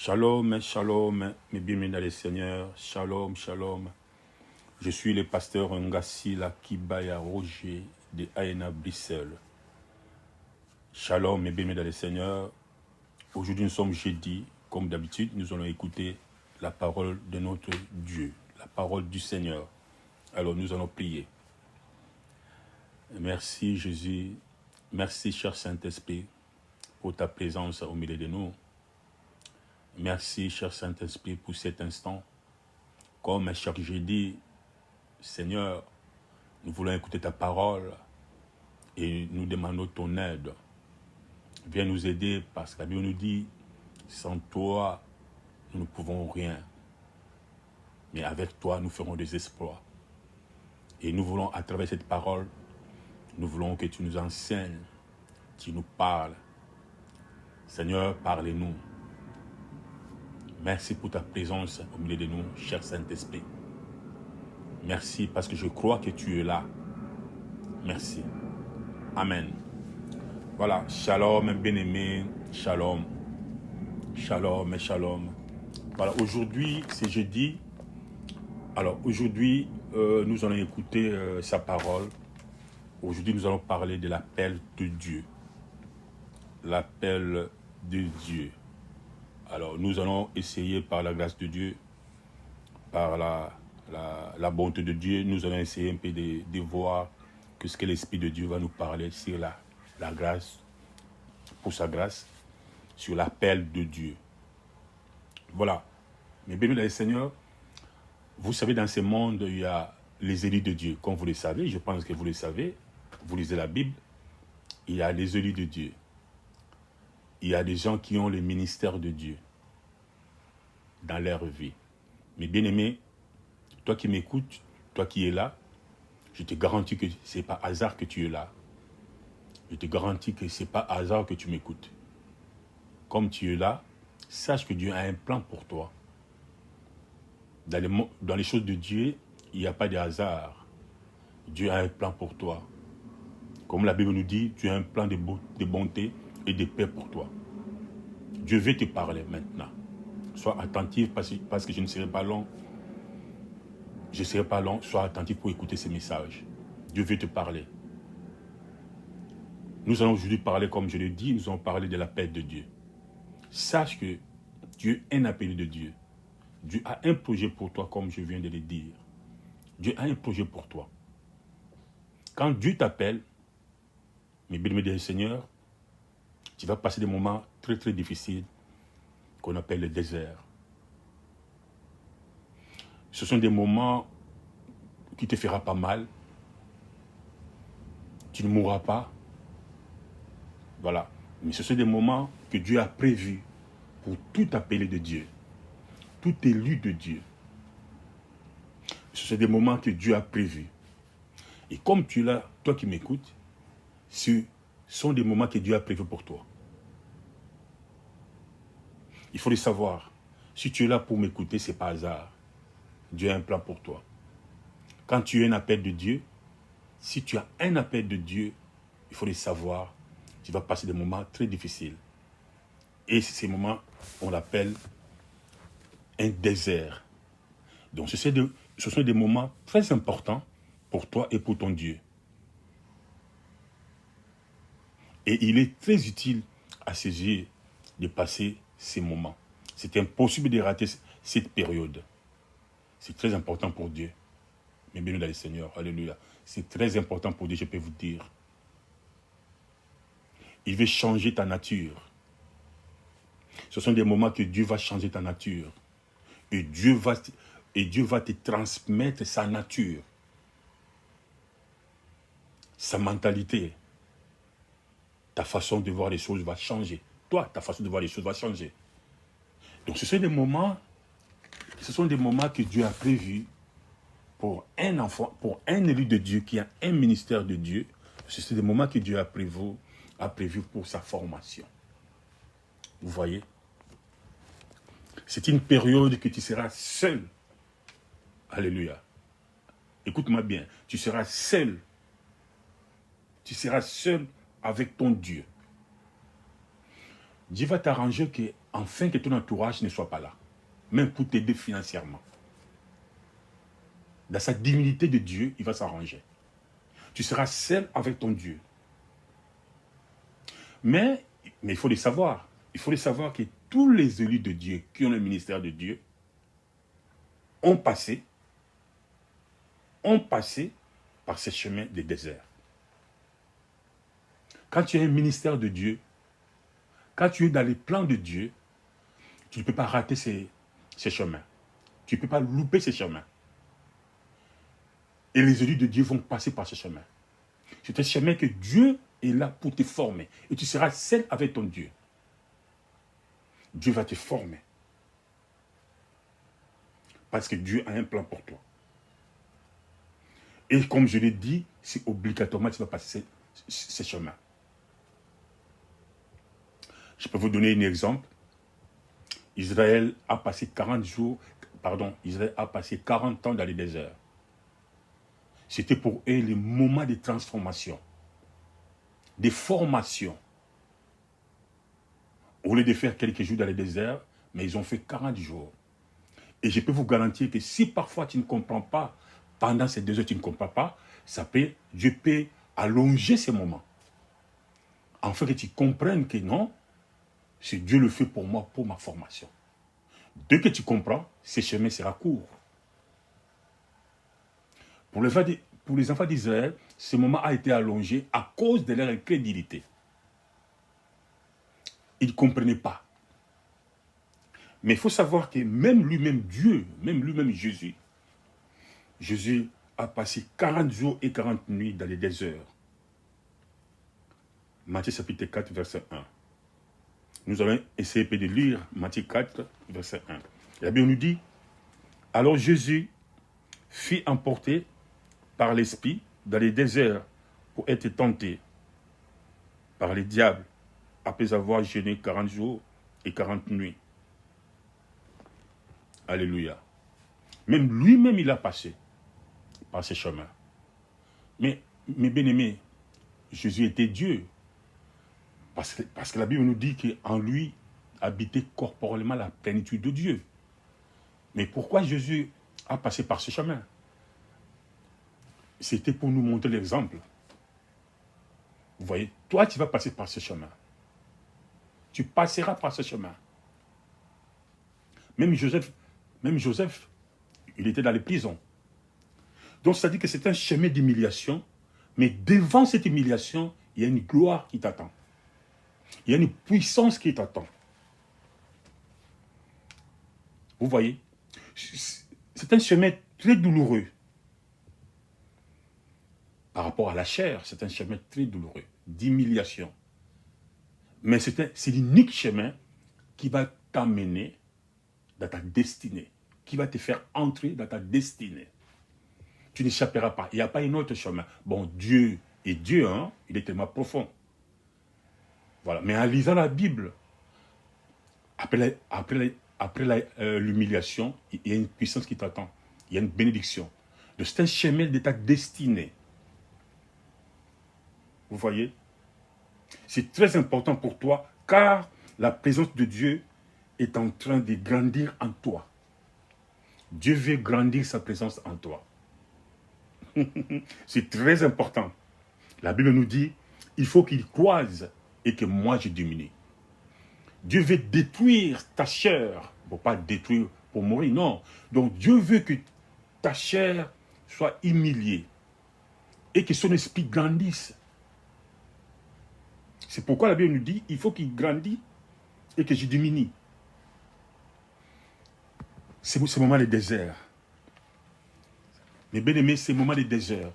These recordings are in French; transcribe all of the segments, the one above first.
Shalom, shalom, mes bien-aimés dans le Seigneur. Shalom, shalom. Je suis le pasteur Ngasila Kibaya Roger de Aena Bruxelles. Shalom, mes bien-aimés dans le Seigneur. Aujourd'hui, nous sommes jeudi. Comme d'habitude, nous allons écouter la parole de notre Dieu, la parole du Seigneur. Alors, nous allons prier. Merci, Jésus. Merci, cher Saint-Esprit, pour ta présence au milieu de nous. Merci, cher Saint-Esprit, pour cet instant. Comme chaque jeudi, Seigneur, nous voulons écouter ta parole et nous demandons ton aide. Viens nous aider parce que la Bible nous dit, sans toi, nous ne pouvons rien. Mais avec toi, nous ferons des exploits. Et nous voulons, à travers cette parole, nous voulons que tu nous enseignes, tu nous parles. Seigneur, parlez-nous. Merci pour ta présence au milieu de nous, cher Saint-Esprit. Merci parce que je crois que tu es là. Merci. Amen. Voilà, shalom, bien-aimé, shalom. Shalom et shalom. Voilà, aujourd'hui, c'est jeudi. Alors, aujourd'hui, nous allons écouter sa parole. Aujourd'hui, nous allons parler de l'appel de Dieu. L'appel de Dieu. Alors, nous allons essayer par la grâce de Dieu, par la bonté de Dieu, nous allons essayer un peu de voir que ce que l'Esprit de Dieu va nous parler sur la grâce, pour sa grâce, sur l'appel de Dieu. Voilà. Mais bien, les Seigneurs, vous savez, dans ce monde, il y a les élus de Dieu. Comme vous le savez, je pense que vous le savez, vous lisez la Bible, il y a les élus de Dieu. Il y a des gens qui ont le ministère de Dieu dans leur vie. Mais bien aimé, toi qui m'écoutes, toi qui es là, je te garantis que ce n'est pas hasard que tu es là. Je te garantis que ce n'est pas hasard que tu m'écoutes. Comme tu es là, sache que Dieu a un plan pour toi. Dans les choses de Dieu, il n'y a pas de hasard. Dieu a un plan pour toi. Comme la Bible nous dit, tu as un plan de bonté et de paix pour toi. Dieu veut te parler maintenant. Sois attentif parce que je ne serai pas long. Je ne serai pas long. Sois attentif pour écouter ces messages. Dieu veut te parler. Nous allons aujourd'hui parler, comme je l'ai dit, nous allons parler de l'appel de Dieu. Sache que Dieu est un appelé de Dieu. Dieu a un projet pour toi, comme je viens de le dire. Dieu a un projet pour toi. Quand Dieu t'appelle, mes bien-aimés Seigneur, tu vas passer des moments très très difficiles qu'on appelle le désert. Ce sont des moments qui te feront pas mal. Tu ne mourras pas. Voilà. Mais ce sont des moments que Dieu a prévus pour tout appelé de Dieu. Tout élu de Dieu. Ce sont des moments que Dieu a prévus. Et comme tu es là, toi qui m'écoutes, ce sont des moments que Dieu a prévus pour toi. Il faut le savoir. Si tu es là pour m'écouter, ce n'est pas hasard. Dieu a un plan pour toi. Quand tu as un appel de Dieu, si tu as un appel de Dieu, il faut le savoir, tu vas passer des moments très difficiles. Et ces moments, on l'appelle un désert. Donc ce sont des moments très importants pour toi et pour ton Dieu. Et il est très utile à ses yeux de passer ces moments. C'est impossible de rater cette période. C'est très important pour Dieu. Mais bienvenue dans le Seigneur. Alléluia. C'est très important pour Dieu, je peux vous dire. Il veut changer ta nature. Ce sont des moments que Dieu va changer ta nature. Et Dieu va te transmettre sa nature. Sa mentalité. Ta façon de voir les choses va changer. Toi, ta façon de voir les choses va changer. Donc ce sont des moments que Dieu a prévus pour un enfant, pour un élu de Dieu qui a un ministère de Dieu. Ce sont des moments que Dieu a prévus pour sa formation. Vous voyez? C'est une période que tu seras seul. Alléluia. Écoute-moi bien. Tu seras seul. Tu seras seul avec ton Dieu. Dieu va t'arranger afin que ton entourage ne soit pas là, même pour t'aider financièrement. Dans sa divinité de Dieu, il va s'arranger. Tu seras seul avec ton Dieu. Mais il faut le savoir. Il faut le savoir que tous les élus de Dieu qui ont le ministère de Dieu ont passé par ces chemins des déserts. Quand tu as un ministère de Dieu, quand tu es dans les plans de Dieu, tu ne peux pas rater ces chemins. Tu ne peux pas louper ces chemins. Et les élus de Dieu vont passer par ce chemin. C'est un chemin que Dieu est là pour te former. Et tu seras seul avec ton Dieu. Dieu va te former. Parce que Dieu a un plan pour toi. Et comme je l'ai dit, c'est obligatoirement que tu vas passer ces chemins. Je peux vous donner un exemple. Israël a passé 40 ans dans les déserts. C'était pour eux le moment de transformation, de formation. Au lieu de faire quelques jours dans les déserts, mais ils ont fait 40 jours. Et je peux vous garantir que si parfois tu ne comprends pas, pendant ces 2 heures tu ne comprends pas, Dieu peut allonger ces moments. Afin que tu comprennes que non, c'est Dieu le fait pour moi, pour ma formation. Dès que tu comprends, ce chemin sera court. Pour les enfants d'Israël, ce moment a été allongé à cause de leur incrédulité. Ils ne comprenaient pas. Mais il faut savoir que même lui-même Dieu, même lui-même Jésus a passé 40 jours et 40 nuits dans les déserts. Matthieu chapitre 4, verset 1. Nous allons essayer de lire Matthieu 4, verset 1. La Bible nous dit, alors Jésus fut emporté par l'Esprit dans les déserts pour être tenté par les diables après avoir jeûné 40 jours et 40 nuits. Alléluia. Même lui-même, il a passé par ces chemins. Mais bien-aimés, Jésus était Dieu. Parce que la Bible nous dit qu'en lui habitait corporellement la plénitude de Dieu. Mais pourquoi Jésus a passé par ce chemin? C'était pour nous montrer l'exemple. Vous voyez, toi tu vas passer par ce chemin. Tu passeras par ce chemin. Même Joseph, il était dans les prisons. Donc ça dit que c'est un chemin d'humiliation, mais devant cette humiliation, il y a une gloire qui t'attend. Il y a une puissance qui t'attend. Vous voyez, c'est un chemin très douloureux. Par rapport à la chair, c'est un chemin très douloureux, d'humiliation. Mais c'est l'unique chemin qui va t'amener dans ta destinée, qui va te faire entrer dans ta destinée. Tu n'échapperas pas. Il n'y a pas un autre chemin. Bon, Dieu est Dieu, hein? Il est tellement profond. Voilà. Mais en lisant la Bible, après l'humiliation, il y a une puissance qui t'attend. Il y a une bénédiction. Donc c'est un chemin de ta destinée. Vous voyez? C'est très important pour toi, car la présence de Dieu est en train de grandir en toi. Dieu veut grandir sa présence en toi. C'est très important. La Bible nous dit, il faut qu'il croise et que moi je diminue. Dieu veut détruire ta chair. Il ne faut pas détruire pour mourir, non. Donc Dieu veut que ta chair soit humiliée et que son esprit grandisse. C'est pourquoi la Bible nous dit, il faut qu'il grandisse et que je diminue. C'est ce moment de désert. Mais bien aimé, c'est le moment de désert.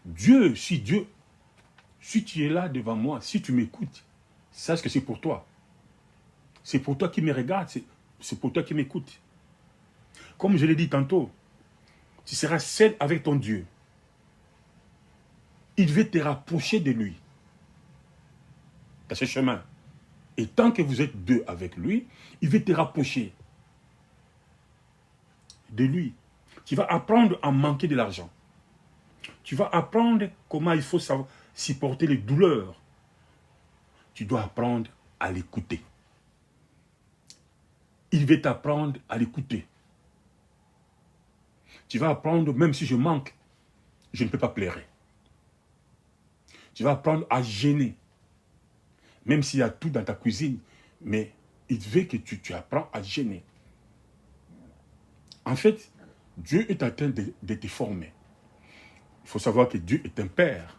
Dieu, si tu es là devant moi, si tu m'écoutes, sache que c'est pour toi. C'est pour toi qui me regarde, c'est pour toi qui m'écoute. Comme je l'ai dit tantôt, tu seras seul avec ton Dieu. Il veut te rapprocher de lui. Dans ce chemin. Et tant que vous êtes deux avec lui, il veut te rapprocher de lui. Tu vas apprendre à manquer de l'argent. Tu vas apprendre comment il faut supporter les douleurs. Tu dois apprendre à l'écouter. il veut t'apprendre à l'écouter. Tu vas apprendre, même si je manque, je ne peux pas pleurer. Tu vas apprendre à gêner. Même s'il y a tout dans ta cuisine, mais il veut que tu apprends à gêner. En fait, Dieu est en train de te former. Il faut savoir que Dieu est un père.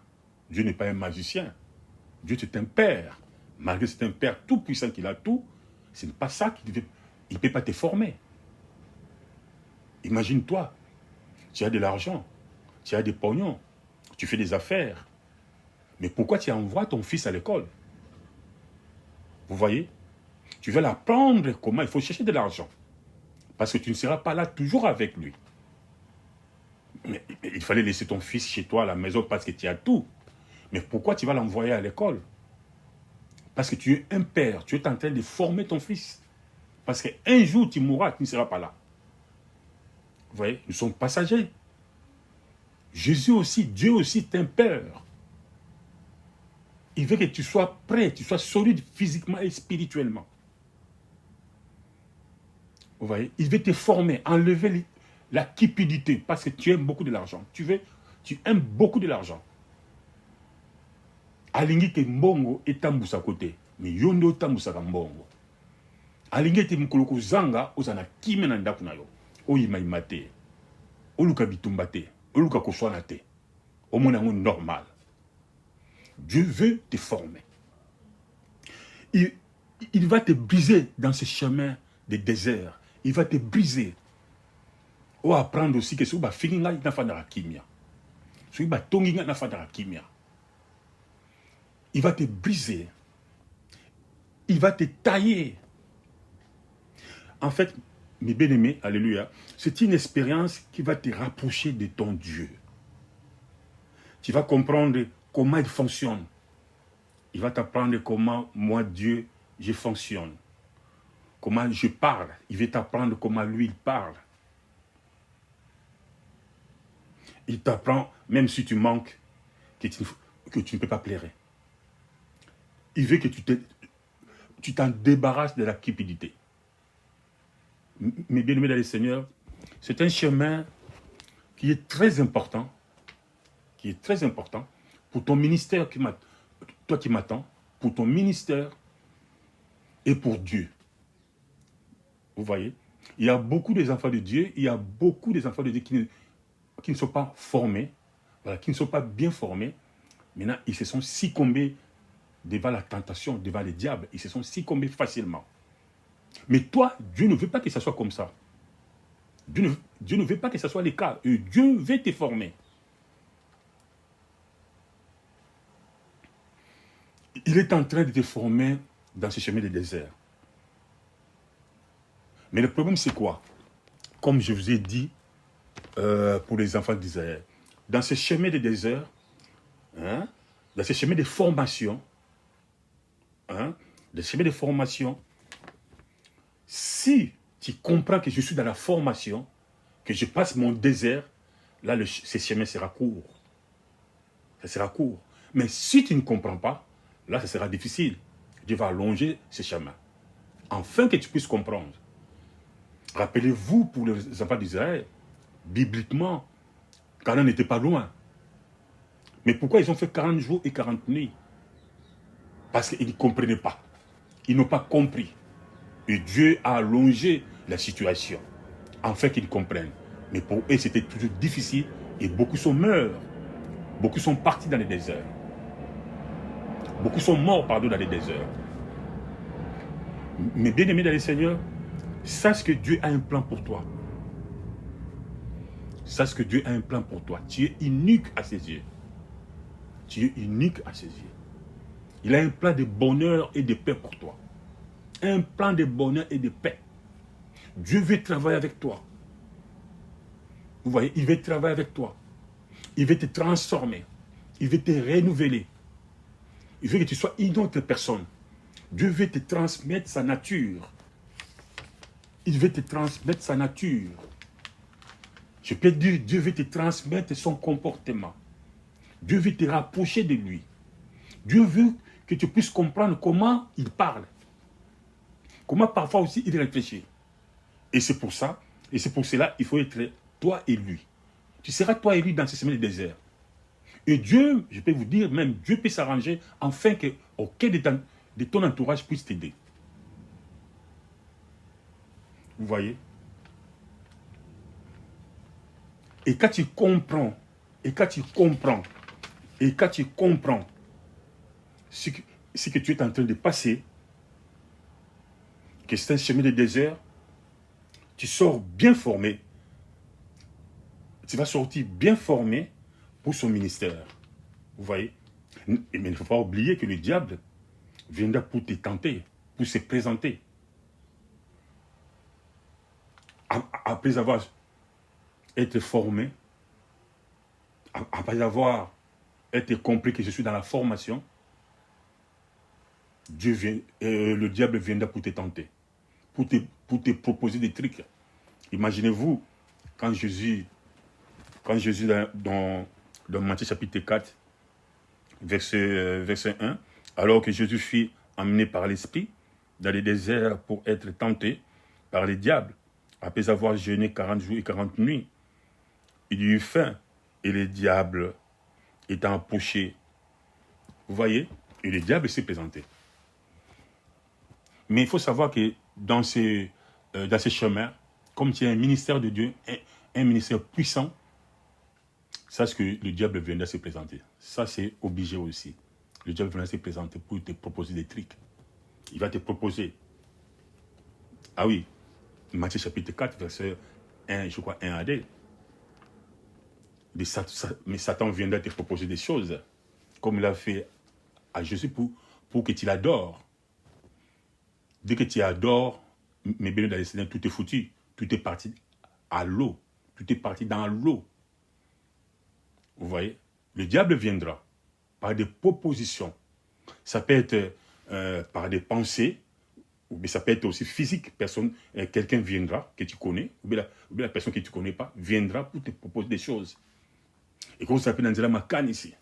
Dieu n'est pas un magicien. Dieu est un père. Malgré que c'est un père tout puissant qu'il a tout, ce n'est pas ça qu'il veut. Il ne peut pas te former. Imagine-toi, tu as de l'argent, tu as des pognons, tu fais des affaires. Mais pourquoi tu envoies ton fils à l'école? Vous voyez? Tu vas l'apprendre comment il faut chercher de l'argent. Parce que tu ne seras pas là toujours avec lui. Mais il fallait laisser ton fils chez toi à la maison parce que tu as tout. Mais pourquoi tu vas l'envoyer à l'école? Parce que tu es un père, tu es en train de former ton fils. Parce qu'un jour tu mourras, tu ne seras pas là. Vous voyez, nous sommes passagers. Jésus aussi, Dieu aussi est un père. Il veut que tu sois prêt, tu sois solide physiquement et spirituellement. Vous voyez, il veut te former, enlever la cupidité parce que tu aimes beaucoup de l'argent. Tu aimes beaucoup de l'argent. Alingi ke mbongo etambusa côté, mais yondo tambusa mbongo. Alingi te mkoloko zanga ozana kime na ndaku na yo. Oyima imate. Oluka bitumba te, oluka koswana te. Omona ngo normal. Dieu veut te former. Il va te briser dans ce chemin de désert. Il va te briser. Ou apprendre aussi que si vous avez na fandara kimia. Si vous avez na fandara kimia. Il va te briser. Il va te tailler. En fait, mes bien-aimés, alléluia, c'est une expérience qui va te rapprocher de ton Dieu. Tu vas comprendre comment il fonctionne. Il va t'apprendre comment, moi, Dieu, je fonctionne. Comment je parle. Il va t'apprendre comment lui, il parle. Il t'apprend, même si tu manques, que tu ne peux pas pleurer. Il veut que tu t'en débarrasses de la cupidité. Mais bien aimé dans le Seigneur, c'est un chemin qui est très important, pour ton ministère, toi qui m'attends, pour ton ministère et pour Dieu. Vous voyez, il y a beaucoup des enfants de Dieu, qui ne sont pas formés, voilà, qui ne sont pas bien formés. Maintenant, ils se sont succombés devant la tentation, devant le diable. Ils se sont succombés facilement. Mais toi, Dieu ne veut pas que ça soit comme ça. Dieu ne veut pas que ça soit le cas. Et Dieu veut te former. Il est en train de te former dans ce chemin de désert. Mais le problème, c'est quoi? Comme je vous ai dit, pour les enfants d'Israël, dans ce chemin de désert, dans ce chemin de formation, si tu comprends que je suis dans la formation, que je passe mon désert, là, ce chemin sera court. Ça sera court. Mais si tu ne comprends pas, là, ça sera difficile. Dieu va allonger ce chemin. Afin que tu puisses comprendre. Rappelez-vous, pour les enfants d'Israël, bibliquement, Canaan n'était pas loin. Mais pourquoi ils ont fait 40 jours et 40 nuits? Parce qu'ils ne comprenaient pas. Ils n'ont pas compris. Et Dieu a allongé la situation, afin qu'ils comprennent. Mais pour eux, c'était toujours difficile et beaucoup sont morts. Beaucoup sont partis dans les déserts. Beaucoup sont morts, dans les déserts. Mais bien aimé dans le Seigneur, sache que Dieu a un plan pour toi. Sache que Dieu a un plan pour toi. Tu es unique à ses yeux. Tu es unique à ses yeux. Il a un plan de bonheur et de paix pour toi. Un plan de bonheur et de paix. Dieu veut travailler avec toi. Vous voyez, il veut travailler avec toi. Il veut te transformer. Il veut te renouveler. Il veut que tu sois une autre personne. Dieu veut te transmettre sa nature. Il veut te transmettre sa nature. Je peux dire, Dieu veut te transmettre son comportement. Dieu veut te rapprocher de lui. Dieu veut que tu puisses comprendre comment il parle. Comment parfois aussi il réfléchit. Et c'est pour ça, et c'est pour cela, il faut être toi et lui. Tu seras toi et lui dans ces semaines de désert. Et Dieu, je peux vous dire, même Dieu peut s'arranger afin qu'aucun de ton entourage puisse t'aider. Vous voyez? Et quand tu comprends, et quand tu comprends, et quand tu comprends ce que tu es en train de passer, que c'est un chemin de désert, tu sors bien formé. Tu vas sortir bien formé pour son ministère. Vous voyez? Mais il ne faut pas oublier que le diable viendra pour te tenter, pour se présenter. Après avoir été formé, après avoir été compris que je suis dans la formation, le diable viendra pour te tenter, pour te proposer des trucs. Imaginez-vous, quand Jésus dans Matthieu chapitre 4, verset 1, alors que Jésus fut emmené par l'Esprit dans les déserts pour être tenté par les diables, après avoir jeûné 40 jours et 40 nuits, il eut faim et les diables étant approchés. Vous voyez? Et le diable s'est présenté. Mais il faut savoir que dans ces chemins, comme tu es un ministère de Dieu, un ministère puissant, sache que le diable viendra se présenter. Ça, c'est obligé aussi. Le diable viendra se présenter pour te proposer des trucs. Il va te proposer. Ah oui, Matthieu chapitre 4, verset 1, je crois 1 à 2. Mais Satan viendra te proposer des choses, comme il a fait à Jésus pour que tu l'adores. Dès que tu adores, mes bénis dans les Seigneur, tout est foutu. Tout est parti à l'eau. Tout est parti dans l'eau. Vous voyez? Le diable viendra par des propositions. Ça peut être par des pensées, mais ça peut être aussi physique. Quelqu'un viendra que tu connais, ou bien la personne que tu ne connais pas, viendra pour te proposer des choses. Et comme ça s'appelle dans la Macan ici.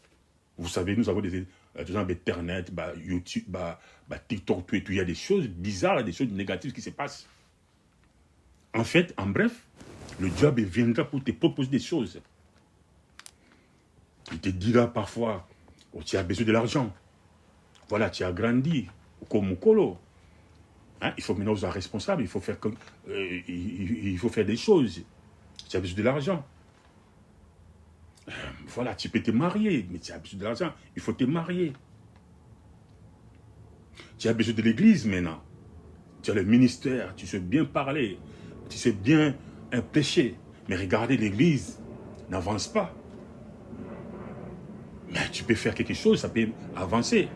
Vous savez, nous avons des gens d'Internet, YouTube, TikTok, tout et tout. Il y a des choses bizarres, des choses négatives qui se passent. En fait, en bref, le diable viendra pour te proposer des choses. Il te dira parfois, oh, tu as besoin de l'argent. Voilà, tu as grandi, comme Mukolo. Hein, il faut maintenant être responsable, il faut faire des choses. Tu as besoin de l'argent. Voilà, tu peux te marier, mais tu as besoin de l'argent, il faut te marier. Tu as besoin de l'église maintenant. Tu as le ministère, tu sais bien parler, tu sais bien prêcher. Mais regardez, l'église n'avance pas. Mais tu peux faire quelque chose, ça peut avancer.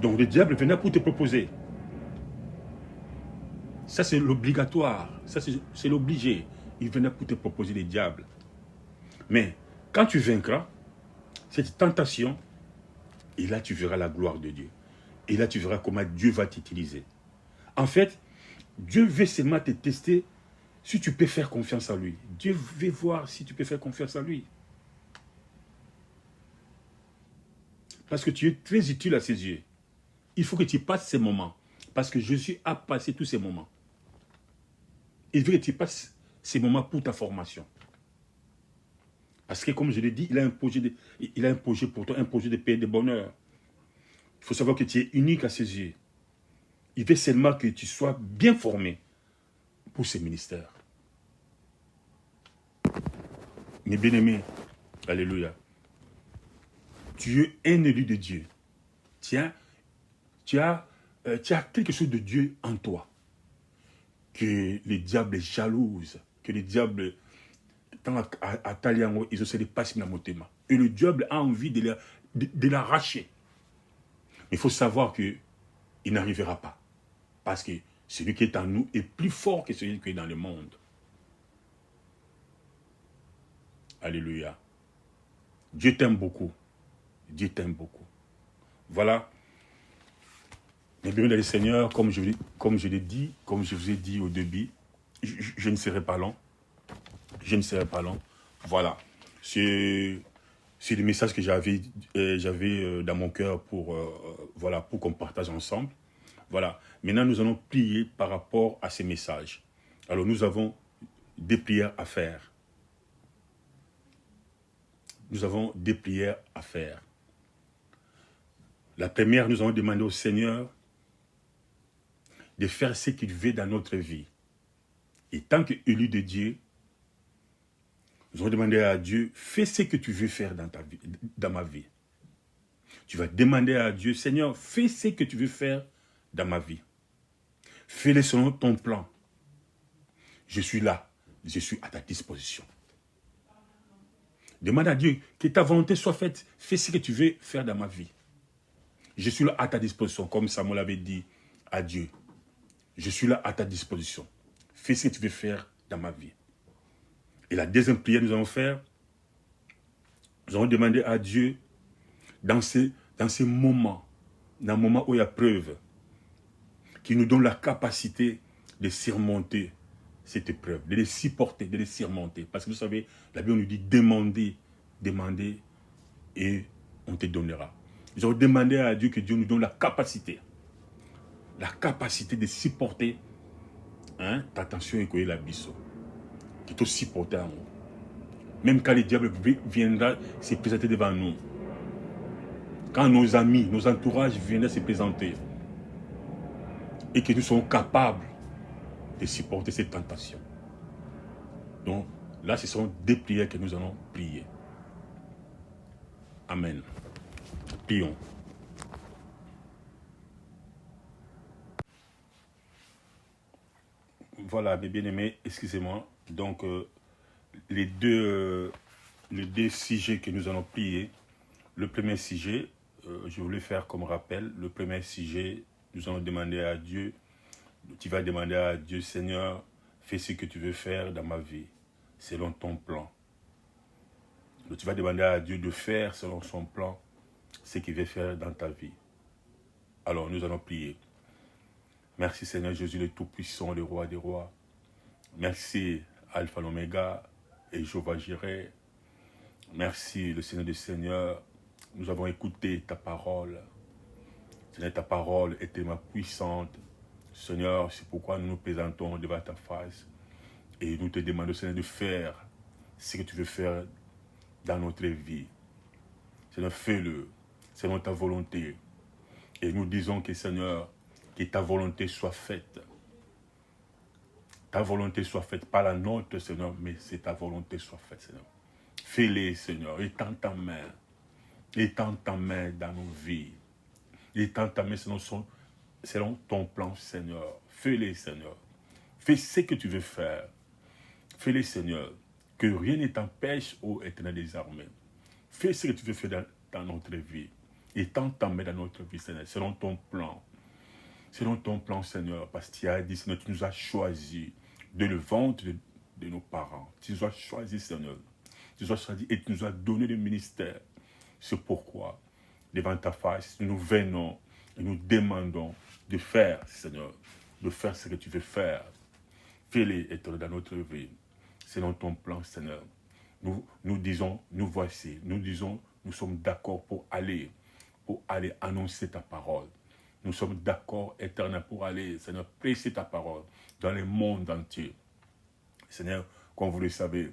Donc le diable venait pour te proposer. Ça, c'est l'obligatoire. Ça, c'est l'obligé. Il venait pour te proposer les diables. Mais quand tu vaincras cette tentation, et là, tu verras la gloire de Dieu. Et là, tu verras comment Dieu va t'utiliser. En fait, Dieu veut seulement te tester si tu peux faire confiance à lui. Dieu veut voir si tu peux faire confiance à lui. Parce que tu es très utile à ses yeux. Il faut que tu passes ces moments. Parce que Jésus a passé tous ces moments. Il veut que tu passes ces moments pour ta formation. Parce que, comme je l'ai dit, il a un projet pour toi, un projet de paix et de bonheur. Il faut savoir que tu es unique à ses yeux. Il veut seulement que tu sois bien formé pour ce ministère. Mes bien-aimés, alléluia. Tu es un élu de Dieu. Tu as quelque chose de Dieu en toi. Que le diable est jalouse. Que le diable, à Taliango, ils ont se dépassé dans mon thème. Et le diable a envie de l'arracher. Mais il faut savoir qu'il n'arrivera pas. Parce que celui qui est en nous est plus fort que celui qui est dans le monde. Alléluia. Dieu t'aime beaucoup. Dieu t'aime beaucoup. Voilà. Mais bien, le Seigneur, comme je l'ai dit, comme je vous ai dit au début, je ne serai pas long. Je ne serai pas long. Voilà. C'est le message que j'avais dans mon cœur pour qu'on partage ensemble. Voilà. Maintenant, nous allons prier par rapport à ces messages. Alors nous avons des prières à faire. Nous avons des prières à faire. La première, nous allons demander au Seigneur de faire ce qu'il veut dans notre vie. Et tant qu'élu de Dieu, nous allons demander à Dieu, fais ce que tu veux faire dans ta vie, dans ma vie. Tu vas demander à Dieu, Seigneur, fais ce que tu veux faire dans ma vie. Fais-le selon ton plan. Je suis là, je suis à ta disposition. Demande à Dieu que ta volonté soit faite. Fais ce que tu veux faire dans ma vie. Je suis là à ta disposition, comme Samuel avait dit à Dieu. Je suis là à ta disposition. Fais ce que tu veux faire dans ma vie. Et la deuxième prière que nous allons faire, nous allons demander à Dieu, dans ces moments, dans le moment où il y a preuve, qu'il nous donne la capacité de surmonter cette épreuve, de les supporter, de les surmonter. Parce que vous savez, la Bible nous dit demandez, demandez et on te donnera. Nous allons demander à Dieu que Dieu nous donne la capacité de supporter ta tension et la biseau, qui te supporter à nous. Même quand le diable viendra se présenter devant nous, quand nos amis, nos entourages viendront se présenter, et que nous soyons capables de supporter cette tentation. Donc là, ce sont des prières que nous allons prier. Amen. Prions. Voilà, mes bien-aimés, excusez-moi. Donc, les deux sujets que nous allons prier. Le premier sujet, je voulais faire comme rappel. Le premier sujet, nous allons demander à Dieu. Tu vas demander à Dieu, Seigneur, fais ce que tu veux faire dans ma vie, selon ton plan. Donc, tu vas demander à Dieu de faire, selon son plan, ce qu'il veut faire dans ta vie. Alors, nous allons prier. Merci Seigneur Jésus, le Tout-Puissant, le Roi des Rois. Merci Alpha l'Oméga et Jéhovah Jireh. Merci le Seigneur des Seigneurs. Nous avons écouté ta parole. Seigneur, ta parole est tellement puissante. Seigneur, c'est pourquoi nous nous présentons devant ta face. Et nous te demandons, Seigneur, de faire ce que tu veux faire dans notre vie. Seigneur, fais-le selon ta volonté. Et nous disons que, Seigneur, que ta volonté soit faite. Ta volonté soit faite, pas la nôtre, Seigneur, mais c'est ta volonté soit faite, Seigneur. Fais-les, Seigneur, étends ta main. Étends ta main dans nos vies. Étends ta main selon ton plan, Seigneur. Fais-les, Seigneur. Fais ce que tu veux faire. Fais-les, Seigneur. Que rien ne t'empêche, ô Éternel des armées. Fais ce que tu veux faire dans notre vie. Étends ta main dans notre vie, Seigneur, selon ton plan. Selon ton plan, Seigneur, parce que tu as dit, Seigneur, tu nous as choisis de le ventre de nos parents. Tu nous as choisis, Seigneur. Tu nous as choisis et tu nous as donné le ministère. C'est pourquoi, devant ta face, nous venons et nous demandons de faire, Seigneur, de faire ce que tu veux faire. Fais-les être dans notre vie, selon ton plan, Seigneur. Nous disons, nous voici, nous disons, nous sommes d'accord pour aller annoncer ta parole. Nous sommes d'accord, Éternel, pour aller, Seigneur, prêcher ta parole dans le monde entier. Seigneur, comme vous le savez,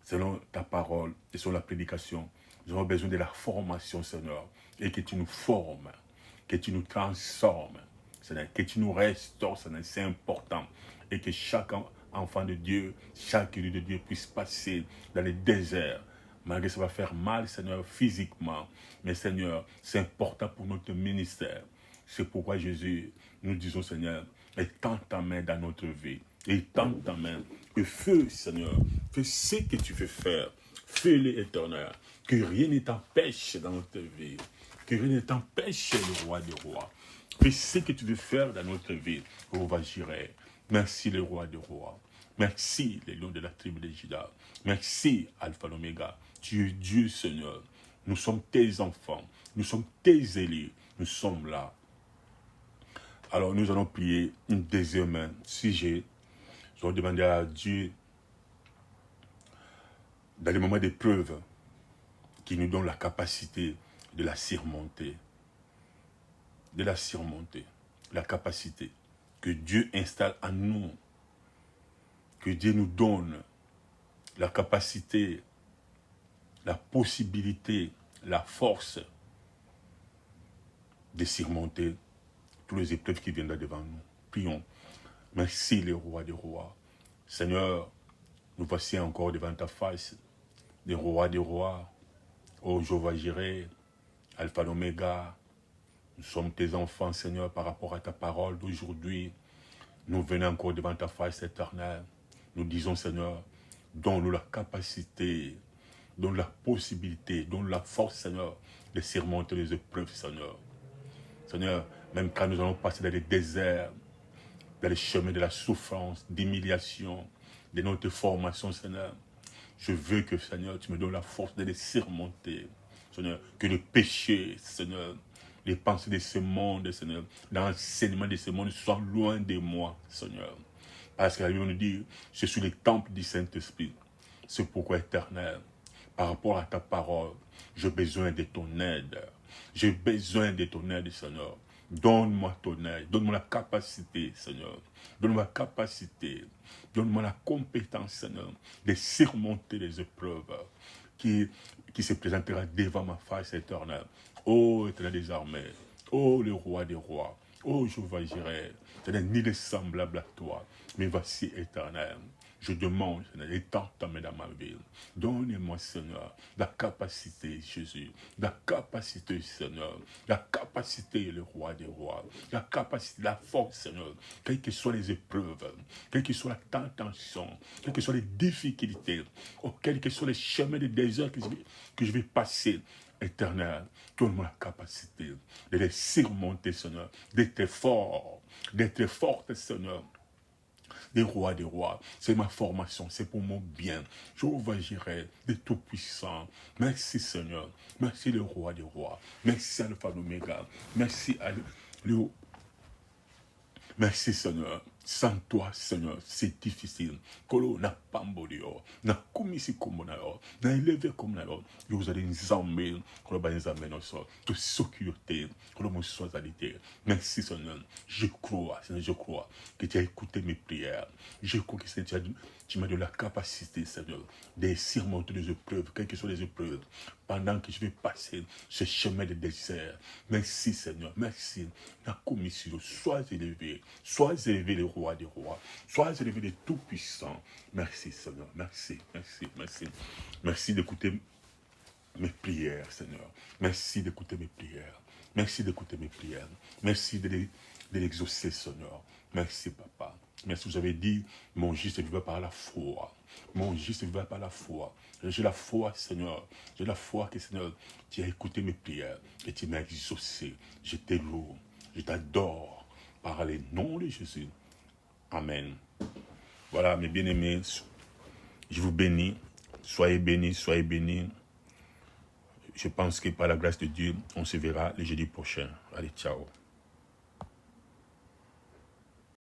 selon ta parole et selon la prédication, nous avons besoin de la formation, Seigneur, et que tu nous formes, que tu nous transformes, Seigneur, que tu nous restaures, Seigneur, c'est important, et que chaque enfant de Dieu, chaque élu de Dieu puisse passer dans les déserts, malgré que ça va faire mal, Seigneur, physiquement, mais Seigneur, c'est important pour notre ministère. C'est pourquoi Jésus, nous disons, Seigneur, étends ta main dans notre vie, étends ta main, et fais, Seigneur, fais ce que tu veux faire, fais-le, Éternel, que rien ne t'empêche dans notre vie, que rien ne t'empêche, le Roi des Rois, fais ce que tu veux faire dans notre vie, Jéhovah Jireh. Merci, le Roi des Rois, merci, les lions de la tribu de Juda, merci, Alpha l'Oméga, tu es Dieu, Seigneur, nous sommes tes enfants, nous sommes tes élus, nous sommes là. Alors nous allons prier une deuxième sujet. Nous allons demander à Dieu, dans les moments d'épreuve, qu'il nous donne la capacité de la surmonter. De la surmonter. La capacité que Dieu installe en nous. Que Dieu nous donne la capacité, la possibilité, la force de surmonter toutes les épreuves qui viendront devant nous. Prions. Merci les rois des rois. Seigneur, nous voici encore devant ta face, des rois des rois. Ô Jéhovah Jireh, Alpha l'Oméga, nous sommes tes enfants, Seigneur, par rapport à ta parole d'aujourd'hui. Nous venons encore devant ta face éternelle. Nous disons, Seigneur, donne-nous la capacité, donne la possibilité, donne la force, Seigneur, de surmonter les épreuves, Seigneur. Seigneur, même quand nous allons passer dans les déserts, dans les chemins de la souffrance, d'humiliation, de notre formation, Seigneur, je veux que, Seigneur, tu me donnes la force de les surmonter. Seigneur, que le péché, Seigneur, les pensées de ce monde, Seigneur, l'enseignement de ce monde soient loin de moi, Seigneur. Parce que la Bible nous dit, je suis le temple du Saint-Esprit. C'est pourquoi, Éternel, par rapport à ta parole, j'ai besoin de ton aide. J'ai besoin de ton aide, Seigneur. Donne-moi ton aide, donne-moi la capacité, Seigneur. Donne-moi la capacité, donne-moi la compétence, Seigneur, de surmonter les épreuves qui se présentera devant ma face éternelle. Ô Éternel des armées, ô le roi des rois, ô Jéhovah Jireh, ce n'est ni de semblable à toi, mais voici éternel. Je demande, Seigneur, étends ta main dans ma vie. Donne-moi, Seigneur, la capacité, Jésus, la capacité, Seigneur, la capacité, le roi des rois, la capacité, la force, Seigneur, quelles que soient les épreuves, quelle que soit la tentation, quelles que soient les difficultés, quels que soient les chemins de désert que je vais passer, Éternel, donne-moi la capacité de les surmonter, Seigneur, d'être fort, d'être forte, Seigneur, des rois, c'est ma formation, c'est pour mon bien. Jéhovah Jireh, de Tout-Puissant. Merci Seigneur, merci le roi des rois, merci Alpha l'Oméga, merci merci Seigneur. Sans toi, Seigneur, c'est difficile. Kolo na pambolio, na kumisi komonayo, na élevé comme nayo. Vous allez nous emmener, kolo ba nous amener so, to sécurité, kolo mo soisalité. Merci Seigneur. Je crois, Seigneur, je crois que tu as écouté mes prières. Je crois que Seigneur, tu m'as donné la capacité, Seigneur, de surmonter les épreuves, quelles que soient les épreuves, pendant que je vais passer ce chemin de désert. Merci Seigneur, merci. La commission, sois élevé les rois des rois, sois élevé les tout-puissants. Merci Seigneur, merci, merci, merci. Merci d'écouter mes prières, Seigneur. Merci d'écouter mes prières. Merci d'écouter mes prières. Merci de l'exaucer, Seigneur. Merci, Papa. Merci, vous avez dit, mon juste vivra par la foi. Mon juste vivra par la foi. J'ai la foi, Seigneur. J'ai la foi que, Seigneur, tu as écouté mes prières et tu m'as exaucé. Je te loue, je t'adore par les noms de Jésus. Amen. Voilà, mes bien-aimés, je vous bénis. Soyez bénis, soyez bénis. Je pense que par la grâce de Dieu, on se verra le jeudi prochain. Allez, ciao.